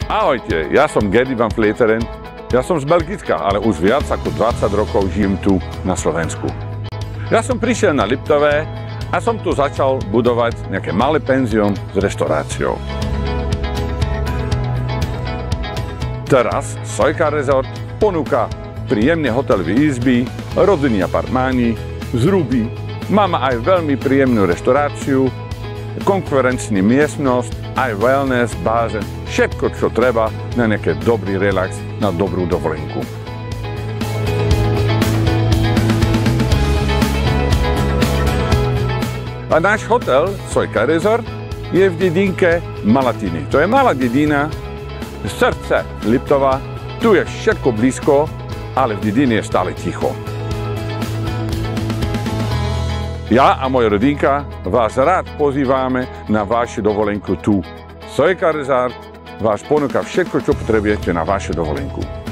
Ahojte, ja som Gerd Van Vleteren. Ja som z Belgicka, ale už viac ako 20 rokov žijem tu na Slovensku. Ja som prišiel na Liptové a som tu začal budovať nejaké malé penzión s reštauráciou. Teraz Sojka Resort ponúka príjemné hotelové izby, rodinné apartmány, zruby, máme aj veľmi príjemnú reštauráciu, konferenčnú miestnosť, aj wellness, báze, všetko, čo treba na nejaký dobrý relax, na dobrú dovolenku. A náš hotel Sojka Resort je v dedinke Malatiny. To je malá dedina, srdce Liptova, tu je všetko blízko, ale v dedine je stále ticho. Ja a moja rodinka vás rád pozývame na vašu dovolenku tu. Sojka Resort vás ponúka všetko, čo potrebujete na vašu dovolenku.